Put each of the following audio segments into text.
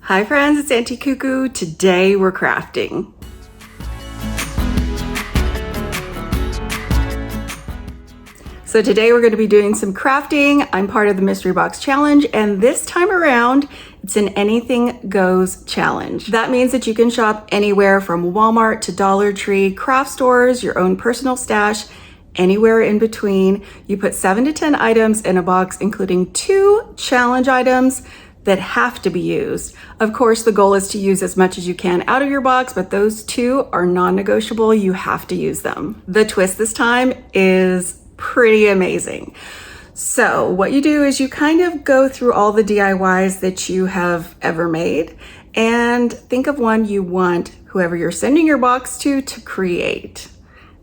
Hi friends, it's Auntie Cuckoo. Today we're crafting. So today we're going to be doing some crafting. I'm part of the Mystery Box Challenge, and this time around, it's an anything goes challenge. That means that you can shop anywhere from Walmart to Dollar Tree, craft stores, your own personal stash, anywhere in between. You put 7 to 10 items in a box, including 2 challenge items that have to be used. Of course, the goal is to use as much as you can out of your box, but those 2 are non-negotiable. You have to use them. The twist this time is pretty amazing. So what you do is you kind of go through all the DIYs that you have ever made and think of one you want whoever you're sending your box to create.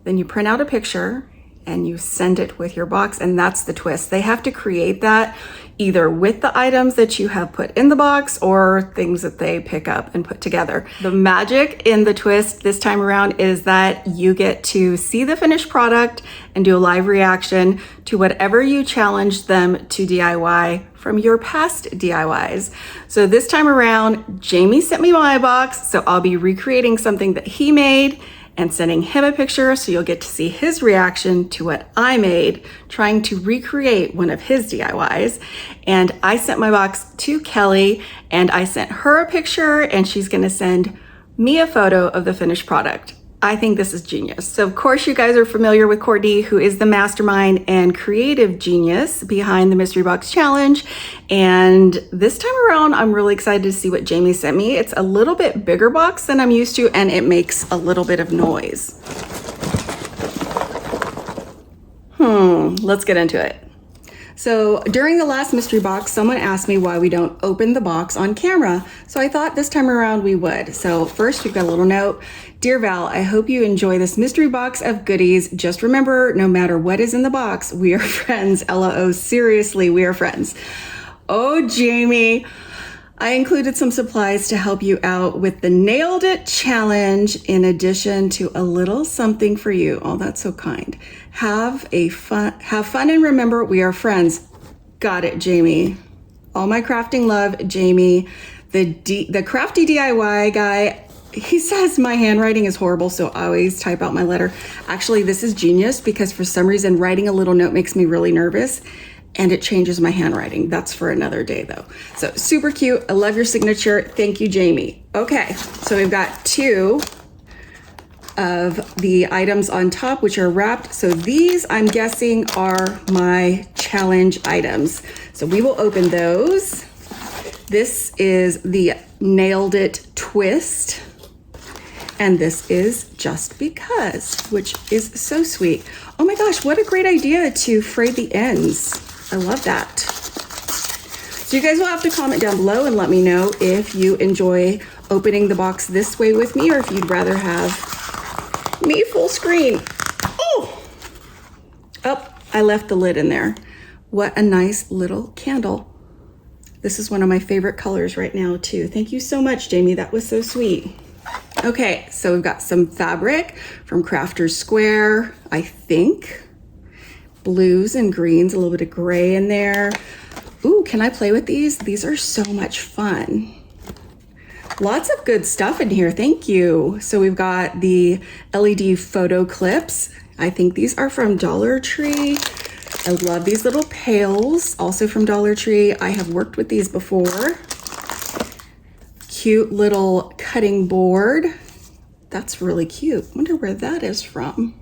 Then you print out a picture and you send it with your box, and that's the twist. They have to create that either with the items that you have put in the box or things that they pick up and put together. The magic in the twist this time around is that you get to see the finished product and do a live reaction to whatever you challenged them to DIY from your past DIYs. So this time around, Jamie sent me my box, so I'll be recreating something that he made and sending him a picture, so you'll get to see his reaction to what I made, trying to recreate one of his DIYs. And I sent my box to Kelly, and I sent her a picture, and she's gonna send me a photo of the finished product. I think this is genius. So of course you guys are familiar with Courtney, who is the mastermind and creative genius behind the Mystery Box Challenge. And this time around, I'm really excited to see what Jamie sent me. It's a little bit bigger box than I'm used to, and it makes a little bit of noise. Let's get into it. So during the last mystery box, someone asked me why we don't open the box on camera. So I thought this time around we would. So first we've got a little note. Dear Val, I hope you enjoy this mystery box of goodies. Just remember, no matter what is in the box, we are friends. LOL, seriously, we are friends. Oh, Jamie, I included some supplies to help you out with the Nailed It challenge, in addition to a little something for you. Oh, that's so kind. Have fun and remember, we are friends. Got it, Jamie. All my crafting love, Jamie. The crafty DIY guy, he says my handwriting is horrible, so I always type out my letter. Actually, this is genius because for some reason, writing a little note makes me really nervous, and it changes my handwriting. That's for another day though. So super cute. I love your signature. Thank you, Jamie. Okay, so we've got 2 of the items on top, which are wrapped. So these, I'm guessing, are my challenge items. So we will open those. This is the Nailed It twist. And this is Just Because, which is so sweet. Oh my gosh, what a great idea to fray the ends. I love that. So you guys will have to comment down below and let me know if you enjoy opening the box this way with me or if you'd rather have me full screen. Oh, I left the lid in there. What a nice little candle. This is one of my favorite colors right now too. Thank you so much, Jamie. That was so sweet. Okay, so we've got some fabric from Crafter's Square, I think. Blues and greens, a little bit of gray in there. Ooh, can I play with these? These are so much fun. Lots of good stuff in here, thank you. So we've got the LED photo clips. I think these are from Dollar Tree. I love these little pails, also from Dollar Tree. I have worked with these before. Cute little cutting board. That's really cute. Wonder where that is from.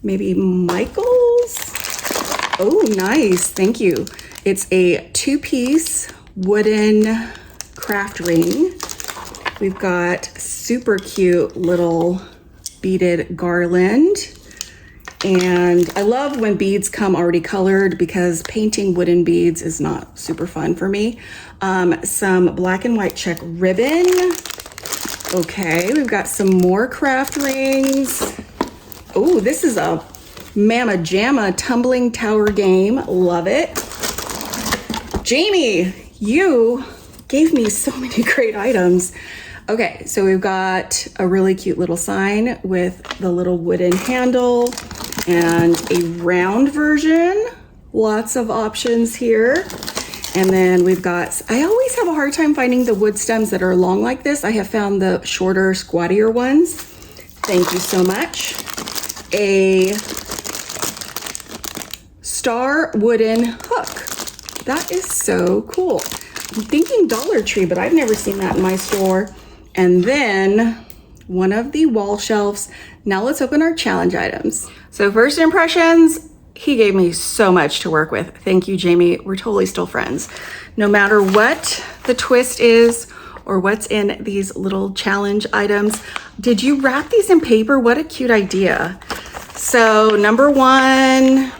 Maybe Michael's? Oh, nice, thank you. It's a 2-piece wooden craft ring. We've got super cute little beaded garland. And I love when beads come already colored because painting wooden beads is not super fun for me. Some black and white check ribbon. Okay, we've got some more craft rings. Oh, this is a Mama Jamma tumbling tower game. Love it. Jamie, you gave me so many great items. Okay, so we've got a really cute little sign with the little wooden handle and a round version. Lots of options here. And then we've got, I always have a hard time finding the wood stems that are long like this. I have found the shorter, squattier ones. Thank you so much. A star wooden hook. That is so cool. I'm thinking Dollar Tree, but I've never seen that in my store. And then one of the wall shelves. Now let's open our challenge items. So first impressions, he gave me so much to work with. Thank you, Jamie. We're totally still friends. No matter what the twist is or what's in these little challenge items. Did you wrap these in paper? What a cute idea. So number one,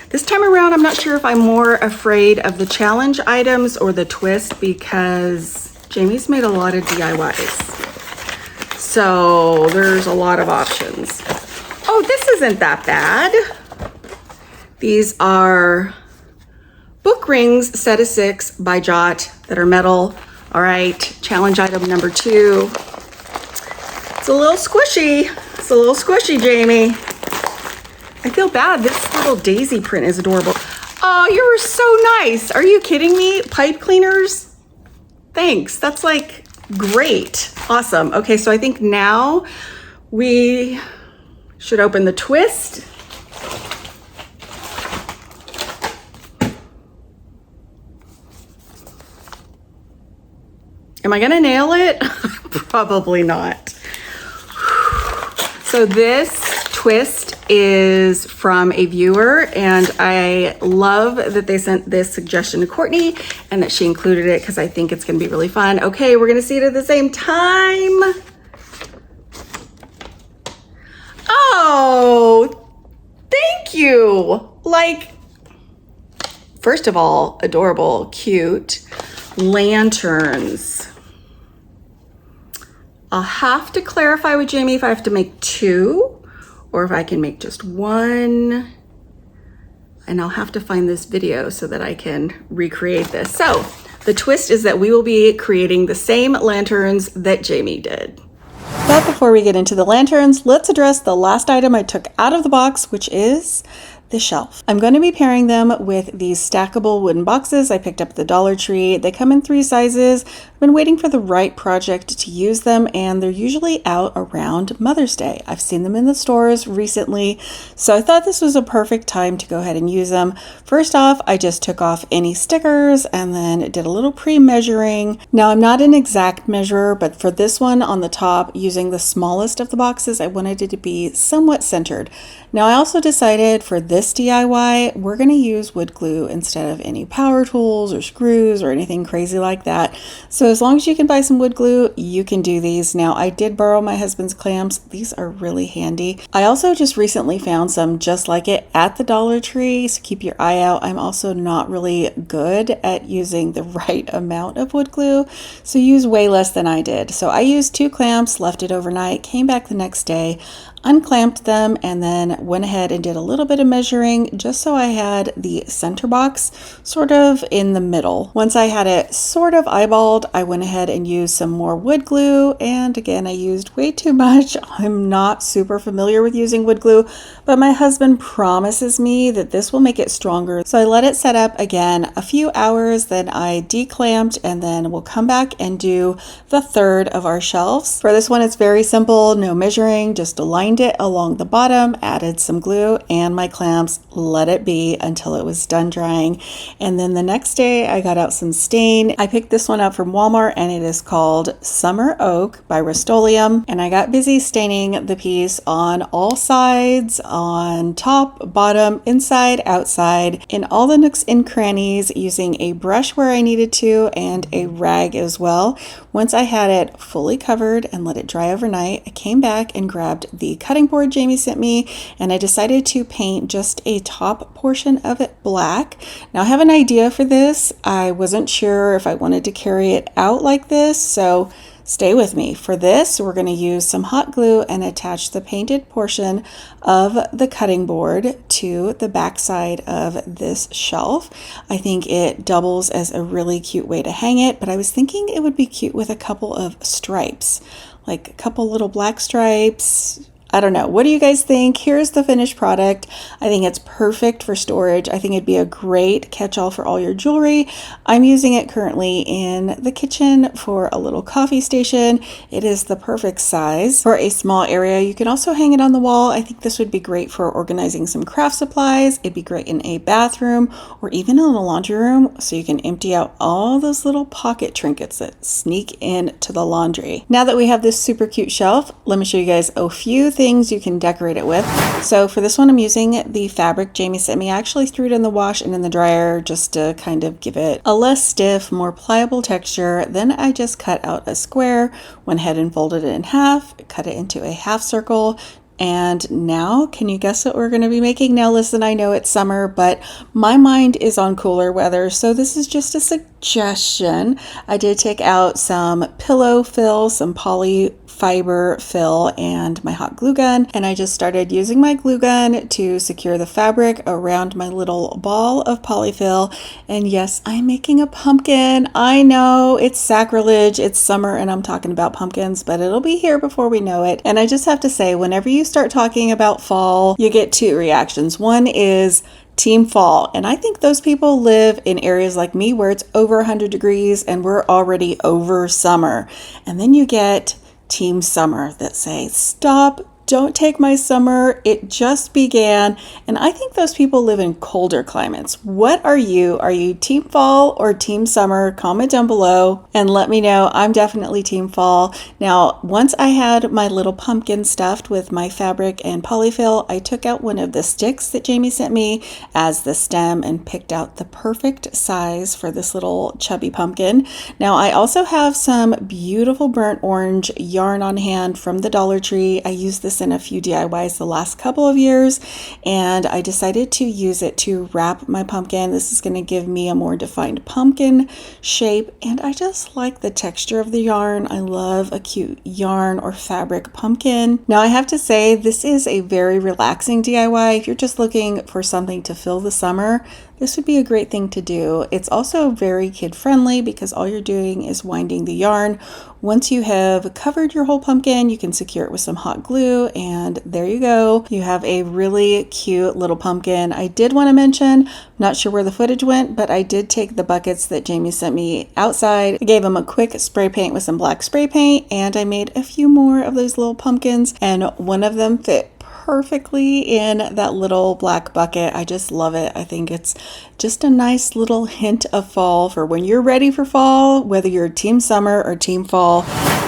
this time around, I'm not sure if I'm more afraid of the challenge items or the twist because Jamie's made a lot of DIYs. So there's a lot of options. Oh, this isn't that bad. These are book rings, set of 6 by Jot that are metal. All right, challenge item number 2. It's a little squishy. It's a little squishy, Jamie. I feel bad. This little daisy print is adorable. Oh, you were so nice. Are you kidding me? Pipe cleaners? Thanks. That's like great. Awesome. Okay, so I think now we should open the twist. Am I gonna nail it? Probably not. So this twist is from a viewer, and I love that they sent this suggestion to Courtney and that she included it because I think it's gonna be really fun. Okay, we're gonna see it at the same time. Oh, thank you. Like, first of all, adorable, cute lanterns. I'll have to clarify with Jamie if I have to make 2 or if I can make just 1. And I'll have to find this video so that I can recreate this. So the twist is that we will be creating the same lanterns that Jamie did. But before we get into the lanterns, let's address the last item I took out of the box, which is the shelf. I'm going to be pairing them with these stackable wooden boxes I picked up at the Dollar Tree. They come in 3 sizes. I've been waiting for the right project to use them, and they're usually out around Mother's Day. I've seen them in the stores recently, so I thought this was a perfect time to go ahead and use them. First off, I just took off any stickers and then did a little pre-measuring. Now, I'm not an exact measurer, but for this one on the top, using the smallest of the boxes, I wanted it to be somewhat centered. Now, I also decided for this DIY, we're going to use wood glue instead of any power tools or screws or anything crazy like that. So as long as you can buy some wood glue, you can do these. Now, I did borrow my husband's clamps. These are really handy. I also just recently found some just like it at the Dollar Tree, so keep your eye out. I'm also not really good at using the right amount of wood glue, so use way less than I did. So I used 2 clamps, left it overnight, came back the next day, unclamped them, and then went ahead and did a little bit of measuring just so I had the center box sort of in the middle. Once I had it sort of eyeballed, I went ahead and used some more wood glue, and again, I used way too much. I'm not super familiar with using wood glue, but my husband promises me that this will make it stronger. So I let it set up again a few hours, then I declamped, and then we'll come back and do the third of our shelves. For this one, it's very simple, no measuring, just aligned it along the bottom, added some glue and my clamps, let it be until it was done drying. And then the next day I got out some stain. I picked this one up from Walmart, and it is called Summer Oak by Rust-Oleum. And I got busy staining the piece on all sides, on top, bottom, inside, outside, in all the nooks and crannies, using a brush where I needed to and a rag as well. Once I had it fully covered and let it dry overnight, I came back and grabbed the cutting board Jamie sent me, and I decided to paint just a top portion of it black. Now, I have an idea for this. I wasn't sure if I wanted to carry it out like this, so stay with me. For this, we're going to use some hot glue and attach the painted portion of the cutting board to the back side of this shelf. I think it doubles as a really cute way to hang it, but I was thinking it would be cute with a couple of stripes, like a couple little black stripes. I don't know. What do you guys think? Here's the finished product. I think it's perfect for storage. I think it'd be a great catch-all for all your jewelry. I'm using it currently in the kitchen for a little coffee station. It is the perfect size for a small area. You can also hang it on the wall. I think this would be great for organizing some craft supplies. It'd be great in a bathroom or even in a laundry room, so you can empty out all those little pocket trinkets that sneak into the laundry. Now that we have this super cute shelf, let me show you guys a few things you can decorate it with. So for this one, I'm using the fabric Jamie sent me. I actually threw it in the wash and in the dryer just to kind of give it a less stiff, more pliable texture. Then I just cut out a square, went ahead and folded it in half, cut it into a half circle. And now, can you guess what we're going to be making? Now listen, I know it's summer, but my mind is on cooler weather, so this is just a suggestion. I did take out some pillow fill, some poly fiber fill, and my hot glue gun, and I just started using my glue gun to secure the fabric around my little ball of polyfill. And yes, I'm making a pumpkin. I know it's sacrilege, it's summer and I'm talking about pumpkins, but it'll be here before we know it. And I just have to say, whenever you start talking about fall, you get two reactions. One is team fall, and I think those people live in areas like me where it's over 100 degrees and we're already over summer. And then you get team summer that say, stop, don't take my summer, it just began. And I think those people live in colder climates. What are you? Are you team fall or team summer? Comment down below and let me know. I'm definitely team fall. Now, once I had my little pumpkin stuffed with my fabric and polyfill, I took out one of the sticks that Jamie sent me as the stem and picked out the perfect size for this little chubby pumpkin. Now, I also have some beautiful burnt orange yarn on hand from the Dollar Tree. I used this in a few DIYs the last couple of years, and I decided to use it to wrap my pumpkin. This is going to give me a more defined pumpkin shape, and I just like the texture of the yarn. I love a cute yarn or fabric pumpkin. Now, I have to say, this is a very relaxing DIY. If you're just looking for something to fill the summer, this would be a great thing to do. It's also very kid-friendly because all you're doing is winding the yarn. Once you have covered your whole pumpkin, you can secure it with some hot glue, and there you go. You have a really cute little pumpkin. I did want to mention, not sure where the footage went, but I did take the buckets that Jamie sent me outside. I gave them a quick spray paint with some black spray paint, and I made a few more of those little pumpkins, and one of them fit perfectly in that little black bucket. I just love it. I think it's just a nice little hint of fall for when you're ready for fall, whether you're team summer or team fall.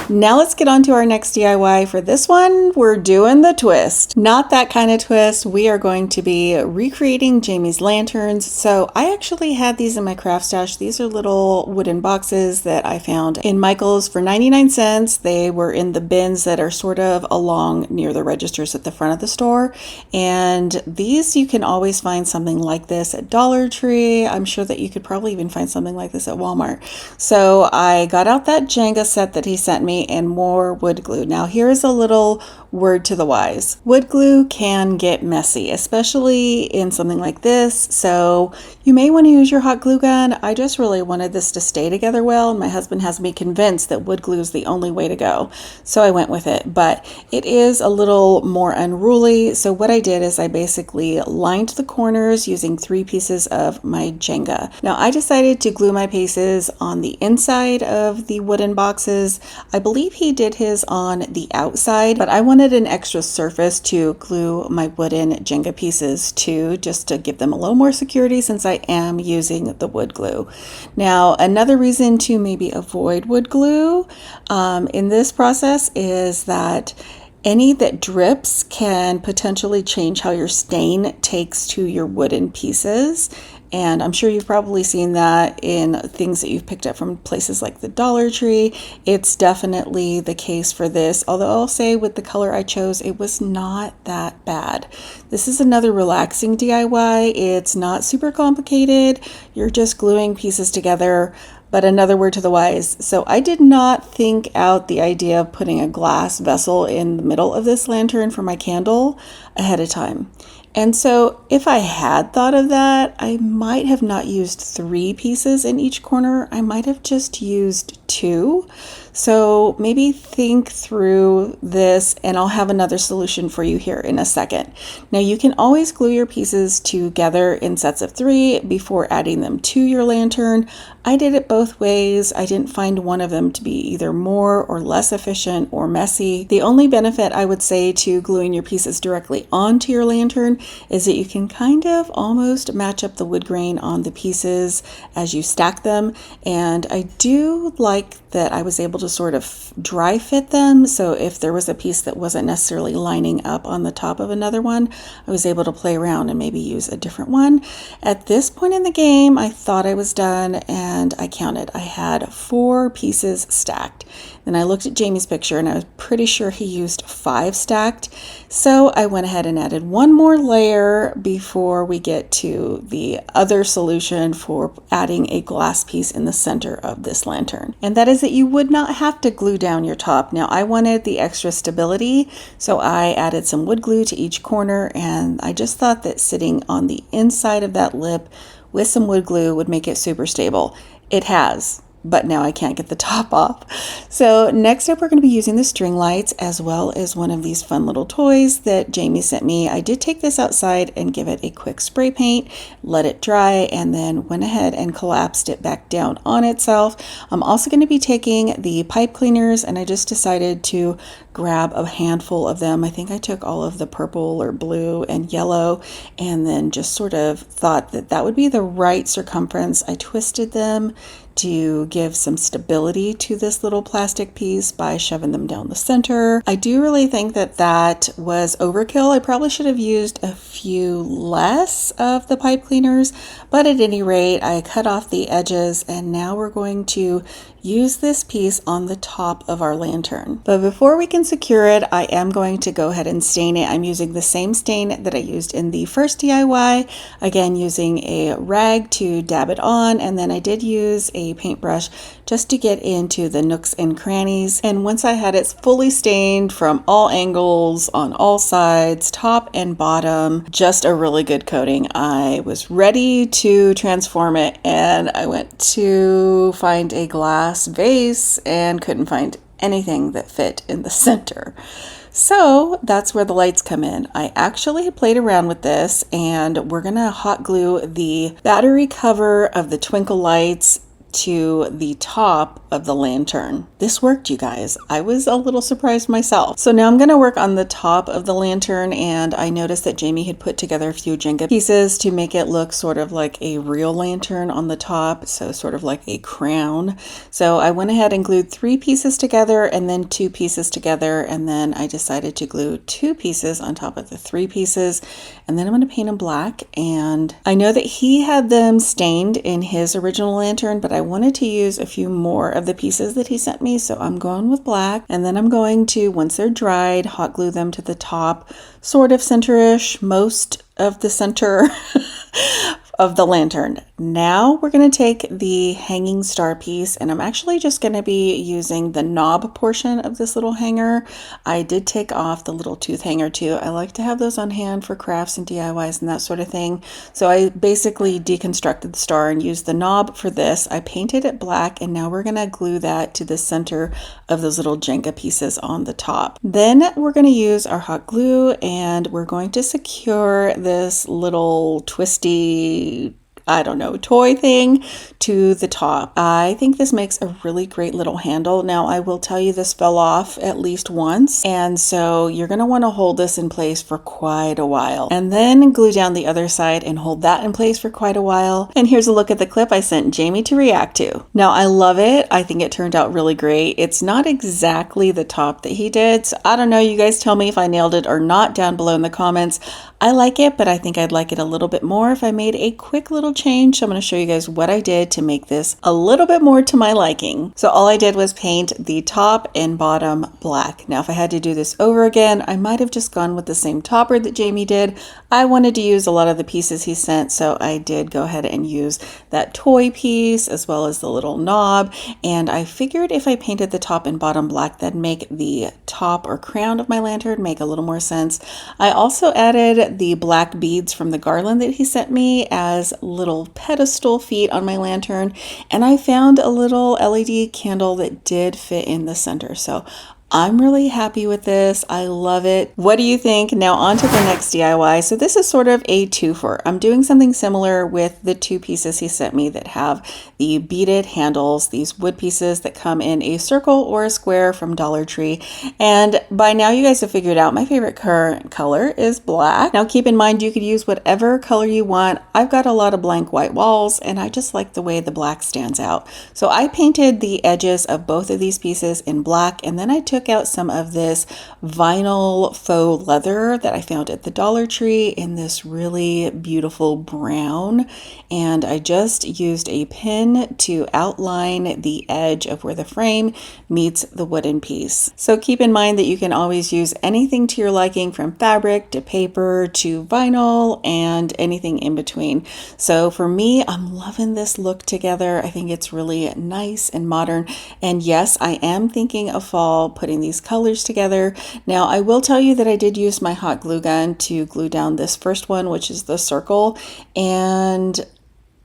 Now let's get on to our next DIY. For this one, we're doing the twist. Not that kind of twist. We are going to be recreating Jamie's lanterns. So I actually had these in my craft stash. These are little wooden boxes that I found in Michael's for 99 cents. They were in the bins that are sort of along near the registers at the front of the store. And these, you can always find something like this at Dollar Tree. I'm sure that you could probably even find something like this at Walmart. So I got out that Jenga set that he sent me and more wood glue. Now here's a little word to the wise. Wood glue can get messy, especially in something like this. So you may want to use your hot glue gun. I just really wanted this to stay together well, and my husband has me convinced that wood glue is the only way to go. So I went with it, but it is a little more unruly. So what I did is I basically lined the corners using 3 pieces of my Jenga. Now I decided to glue my pieces on the inside of the wooden boxes. I believe he did his on the outside, but I wanted an extra surface to glue my wooden Jenga pieces to, just to give them a little more security since I am using the wood glue. Now, another reason to maybe avoid wood glue in this process is that any that drips can potentially change how your stain takes to your wooden pieces. And I'm sure you've probably seen that in things that you've picked up from places like the Dollar Tree. It's definitely the case for this. Although I'll say with the color I chose, it was not that bad. This is another relaxing DIY. It's not super complicated. You're just gluing pieces together. But another word to the wise. So I did not think out the idea of putting a glass vessel in the middle of this lantern for my candle ahead of time. And so if I had thought of that, I might have not used 3 pieces in each corner. I might have just used 2. So maybe think through this, and I'll have another solution for you here in a second. Now you can always glue your pieces together in sets of 3 before adding them to your lantern. I did it both ways. I didn't find one of them to be either more or less efficient or messy. The only benefit I would say to gluing your pieces directly onto your lantern is that you can kind of almost match up the wood grain on the pieces as you stack them. And I do like that I was able to sort of dry fit them. So if there was a piece that wasn't necessarily lining up on the top of another one, I was able to play around and maybe use a different one. At this point in the game, I thought I was done, and I counted. I had 4 pieces stacked. Then I looked at Jamie's picture and I was pretty sure he used 5 stacked. So I went ahead and added one more layer before we get to the other solution for adding a glass piece in the center of this lantern. And that is that you would not have to glue down your top. Now I wanted the extra stability, so I added some wood glue to each corner, and I just thought that sitting on the inside of that lip with some wood glue would make it super stable. It has, but now I can't get the top off. So next up, we're going to be using the string lights as well as one of these fun little toys that Jamie sent me. I did take this outside and give it a quick spray paint, let it dry, and then went ahead and collapsed it back down on itself. I'm also going to be taking the pipe cleaners, and I just decided to grab a handful of them. I think I took all of the purple or blue and yellow, and then just sort of thought that that would be the right circumference. I twisted them to give some stability to this little plastic piece by shoving them down the center. I do really think that that was overkill. I probably should have used a few less of the pipe cleaners, but at any rate, I cut off the edges, and now we're going to use this piece on the top of our lantern. But before we can secure it, I am going to go ahead and stain it. I'm using the same stain that I used in the first DIY, again using a rag to dab it on, and then I did use a paintbrush just to get into the nooks and crannies. And once I had it fully stained from all angles, on all sides, top and bottom, just a really good coating, I was ready to transform it, and I went to find a glass vase and couldn't find anything that fit in the center. So that's where the lights come in. I actually played around with this, and we're gonna hot glue the battery cover of the twinkle lights to the top of the lantern. This worked, you guys. I was a little surprised myself. So now I'm going to work on the top of the lantern, and I noticed that Jamie had put together a few Jenga pieces to make it look sort of like a real lantern on the top, so sort of like a crown. So I went ahead and glued 3 pieces together and then 2 pieces together, and then I decided to glue 2 pieces on top of the 3 pieces, and then I'm going to paint them black. And I know that he had them stained in his original lantern, but I wanted to use a few more of the pieces that he sent me, so I'm going with black, and then I'm going to, once they're dried, hot glue them to the top, sort of center-ish, most of the center of the lantern. Now we're going to take the hanging star piece, and I'm actually just going to be using the knob portion of this little hanger. I did take off the little tooth hanger too. I like to have those on hand for crafts and DIYs and that sort of thing. So I basically deconstructed the star and used the knob for this. I painted it black, and now we're going to glue that to the center of those little Jenga pieces on the top. Then we're going to use our hot glue, and we're going to secure this little twisty, I don't know, toy thing to the top. I think this makes a really great little handle. Now, I will tell you this fell off at least once, and so you're going to want to hold this in place for quite a while, and then glue down the other side and hold that in place for quite a while. And here's a look at the clip I sent Jamie to react to. Now, I love it. I think it turned out really great. It's not exactly the top that he did, so I don't know. You guys tell me if I nailed it or not down below in the comments. I like it, but I think I'd like it a little bit more if I made a quick little change. So I'm going to show you guys what I did to make this a little bit more to my liking. So all I did was paint the top and bottom black. Now, if I had to do this over again, I might have just gone with the same topper that Jamie did. I wanted to use a lot of the pieces he sent, so I did go ahead and use that toy piece as well as the little knob. And I figured if I painted the top and bottom black, that'd make the top or crown of my lantern make a little more sense. I also added added the black beads from the garland that he sent me as little pedestal feet on my lantern, and I found a little LED candle that did fit in the center. So I'm really happy with this. I love it. What do you think? Now on to the next DIY. So this is sort of a twofer. I'm doing something similar with the two pieces he sent me that have the beaded handles, these wood pieces that come in a circle or a square from Dollar Tree. And by now you guys have figured out my favorite current color is black. Now keep in mind you could use whatever color you want. I've got a lot of blank white walls and I just like the way the black stands out. So I painted the edges of both of these pieces in black, and then I took out some of this vinyl faux leather that I found at the Dollar Tree in this really beautiful brown, and I just used a pen to outline the edge of where the frame meets the wooden piece. So keep in mind that you can always use anything to your liking, from fabric to paper to vinyl and anything in between. So for me, I'm loving this look together. I think it's really nice and modern, and yes, I am thinking of fall, putting these colors together. Now I will tell you that I did use my hot glue gun to glue down this first one, which is the circle, and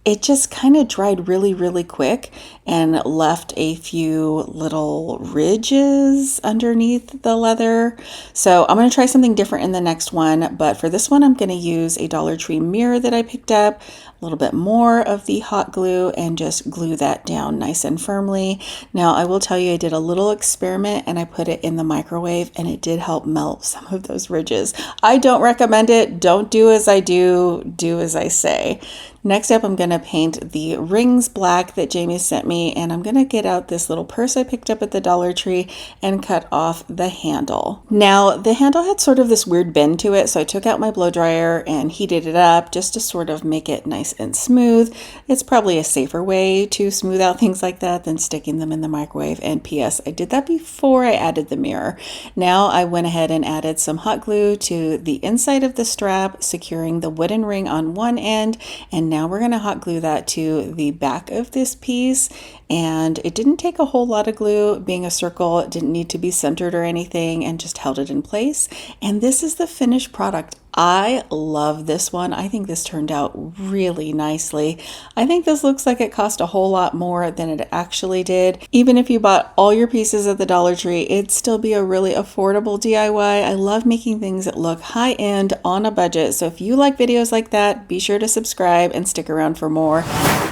it just kind of dried really quick and left a few little ridges underneath the leather. So I'm going to try something different in the next one, but for this one I'm going to use a Dollar Tree mirror that I picked up, a little bit more of the hot glue, and just glue that down nice and firmly. Now I will tell you I did a little experiment and I put it in the microwave and it did help melt some of those ridges. I don't recommend it. Don't do as I do, do as I say. Next up, I'm going to paint the rings black that Jamie sent me, and I'm going to get out this little purse I picked up at the Dollar Tree and cut off the handle. Now, the handle had sort of this weird bend to it, so I took out my blow dryer and heated it up just to sort of make it nice and smooth. It's probably a safer way to smooth out things like that than sticking them in the microwave. And P.S. I did that before I added the mirror. Now I went ahead and added some hot glue to the inside of the strap, securing the wooden ring on one end, and now we're going to hot glue that to the back of this piece. And it didn't take a whole lot of glue. Being a circle, it didn't need to be centered or anything, and just held it in place. And this is the finished product. I love this one. I think this turned out really nicely. I think this looks like it cost a whole lot more than it actually did. Even if you bought all your pieces at the Dollar Tree, it'd still be a really affordable DIY. I love making things that look high-end on a budget. So if you like videos like that, be sure to subscribe and stick around for more.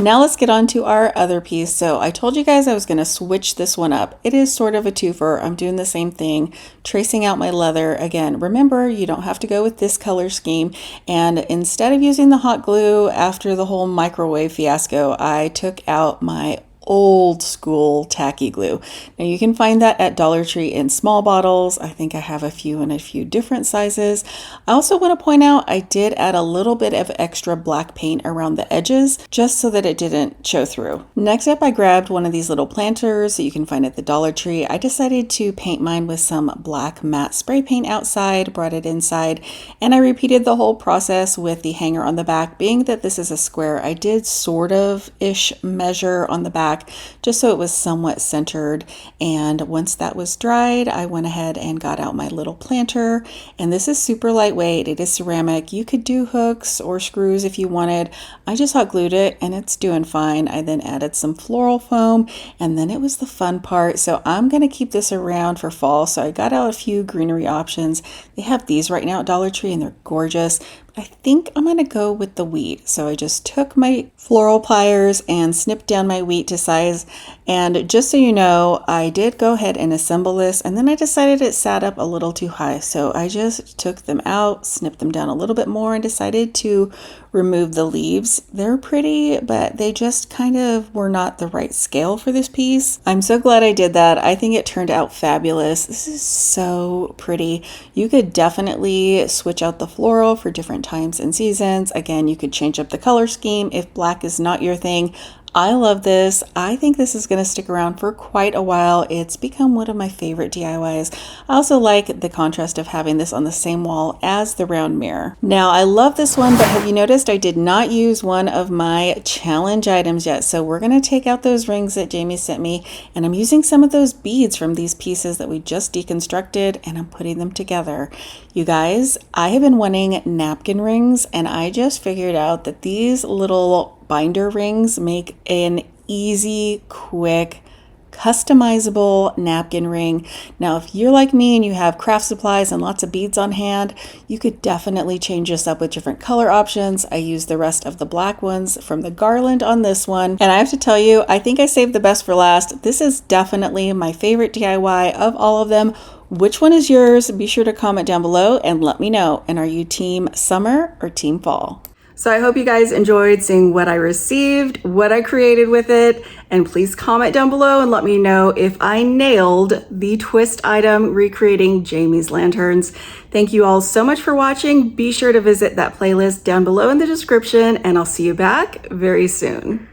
Now let's get on to our other piece. So I told you guys I was going to switch this one up. It is sort of a twofer. I'm doing the same thing, tracing out my leather. Again, remember, you don't have to go with this color scheme. And instead of using the hot glue after the whole microwave fiasco, I took out my old school tacky glue. Now you can find that at Dollar Tree in small bottles. I think I have a few in a few different sizes. I also want to point out I did add a little bit of extra black paint around the edges just so that it didn't show through. Next up, I grabbed one of these little planters that you can find at the Dollar Tree. I decided to paint mine with some black matte spray paint outside, brought it inside, and I repeated the whole process with the hanger on the back. Being that this is a square, I did sort of ish measure on the back just so it was somewhat centered. And once that was dried, I went ahead and got out my little planter. And this is super lightweight. It is ceramic. You could do hooks or screws if you wanted. I just hot glued it and it's doing fine. I then added some floral foam, and then it was the fun part. So I'm going to keep this around for fall. So I got out a few greenery options. They have these right now at Dollar Tree and they're gorgeous. I think I'm going to go with the wheat. So I just took my floral pliers and snipped down my wheat to size. And just so you know, I did go ahead and assemble this, and then I decided it sat up a little too high. So I just took them out, snipped them down a little bit more, and decided to remove the leaves. They're pretty, but they just kind of were not the right scale for this piece. I'm so glad I did that. I think it turned out fabulous. This is so pretty. You could definitely switch out the floral for different times and seasons. Again, you could change up the color scheme if black is not your thing. I love this. I think this is going to stick around for quite a while. It's become one of my favorite DIYs. I also like the contrast of having this on the same wall as the round mirror. Now, I love this one, but have you noticed I did not use one of my challenge items yet? So we're going to take out those rings that Jamie sent me, and I'm using some of those beads from these pieces that we just deconstructed, and I'm putting them together. You guys, I have been wanting napkin rings, and I just figured out that these little binder rings make an easy, quick, customizable napkin ring. Now, if you're like me and you have craft supplies and lots of beads on hand, you could definitely change this up with different color options. I used the rest of the black ones from the garland on this one. And I have to tell you, I think I saved the best for last. This is definitely my favorite DIY of all of them. Which one is yours? Be sure to comment down below and let me know. And are you team summer or team fall? So I hope you guys enjoyed seeing what I received, what I created with it, and please comment down below and let me know if I nailed the twist item recreating Jamie's lanterns. Thank you all so much for watching. Be sure to visit that playlist down below in the description, and I'll see you back very soon.